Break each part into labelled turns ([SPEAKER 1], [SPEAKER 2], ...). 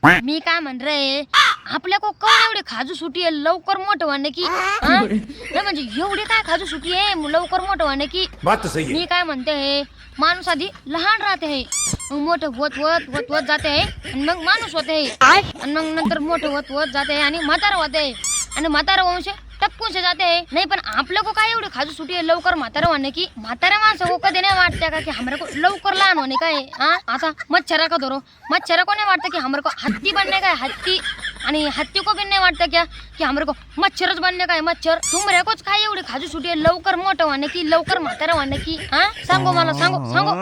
[SPEAKER 1] मी काय म्हण रे, आपल्या को कोण एवढी खाजू सुटी आहे लवकर मोठं होणे की नाही, म्हणजे एवढी काय खाजू सुटी आहे लवकर मोठं होणे की.
[SPEAKER 2] बात तो सही है.
[SPEAKER 1] मी काय म्हणते, माणूस आधी लहान राहते आहे, मग मोठं होत होत होत होत जाते आहे, आणि मग माणूस होते आणि मग नंतर मोठं होत होत जाते आहे, आणि म्हातारा होते, आणि म्हातारा वंश टपकून से जाते है. नाही पण आपल्या को काय एवढी खाजू सुटी है लवकर म्हातारा होने की. म्हातारा माणसं को कधी नाही वाटते का की हमारे को लवकर लहान होने का है. आता मच्छरा का धरो, मच्छरा को नहीं वाटता कि हमारे को हत्ती बनने का है, हत्ती. आणि हत्ती को भी नहीं वाटता क्या कि हमारे को मच्छरच बनने का है, मच्छर. तुमरे कोच काय एवढी खाजू सुटी है लवकर मोठं होने की, लवकर म्हातारा होने की. सांगो मला, सांगो.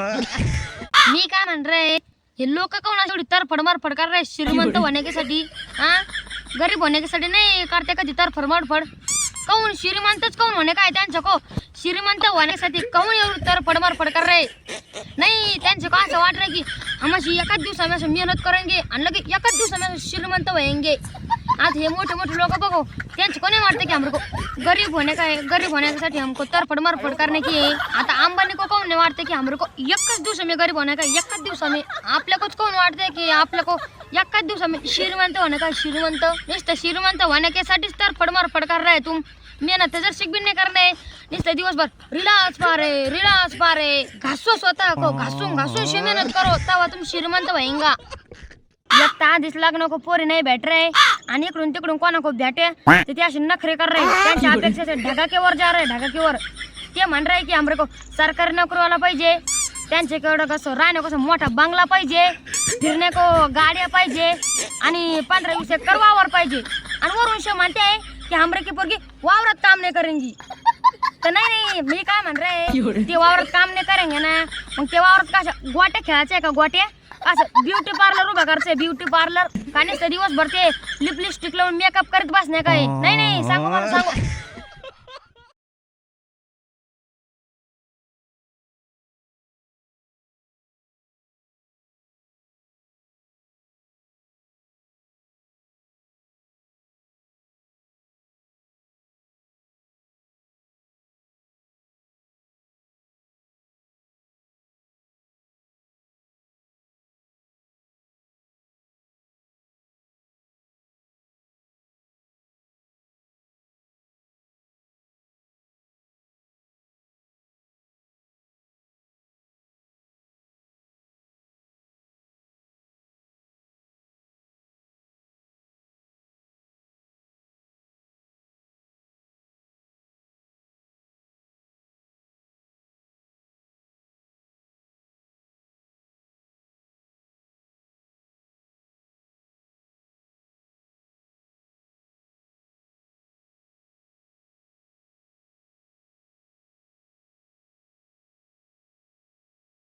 [SPEAKER 1] मी काय म्हण रे, हे लोक कोण एवढी तरफड मारफड कर रहे श्रीमंत होने के साठी, गरीब होने के साठी नाही करते कधी तरफड मारफड. काऊन श्रीमंतच काऊन होणे काय त्यांच्या को, श्रीमंत होण्यासाठी काऊन एवढी तरफड मारफड कर रहे. नाही त्यांचं का असं वाट रहे की हम एकाच दिवसा में मेहनत करेंगे आणि लगे एकाच दिवसा में श्रीमंत होएंगे. आज हे मोठे मोठे लोक बघो, त्यांचं कोणी वाटतं की हमको गरीब होने का है, गरीब होण्यासाठी हमको तरफड मारफड करने की है. आता अंबानी को काऊन नाही वाटतं की हमको एकाच दिवसा में गरीब होने का, एकाच दिवसा में. आपल्या कोच काऊन वाटतंय की आपल्या को एकाच दिवसा में श्रीमंत होने का, श्रीमंत. नुसतं श्रीमंत होण्यासाठीच तरफड मारफड कर रहे तुम. मेहनत जर शिक भी नहीं करने, नुसतं दिवसभर रिलास पारे घासो स्वतः को, घासून शे मेहनत करो, तवा तुम श्रीमंत होएंगा. एक तर आधीच लग्न को पोरी नाही भेट रहे, आणि इकडून तिकडून कोणा को भेटे तर ते असे नखरे कर रहे. त्यांच्या अपेक्षा से ढगाकेवर जा रहे, ढगाकेवर. ते म्हण रहे की हमरे को सरकारी नोकरीवाला पाहिजे, त्यांच्याकडं कसं राहणं, कसं मोठा बंगला पाहिजे, फिरणे को गाड्या पाहिजे, आणि 15-20 एकर वावर पाहिजे. आणि वरून शे म्हणते आहे की हमरे की पोरगी वावरात काम नाही करेंगी. तर नाही, मी काय म्हण रे, ते वावरात काम नाही करेंगे ना, मग ते वावरात कसं गोट्या खेळायचे का, गोट्या असं ब्युटी पार्लर उभा करायचंय, ब्युटी पार्लर. का नुसतं दिवसभर ते लिपस्टिक लावून मेकअप करत बसणे काय. नाही सांगू मला, सांगू.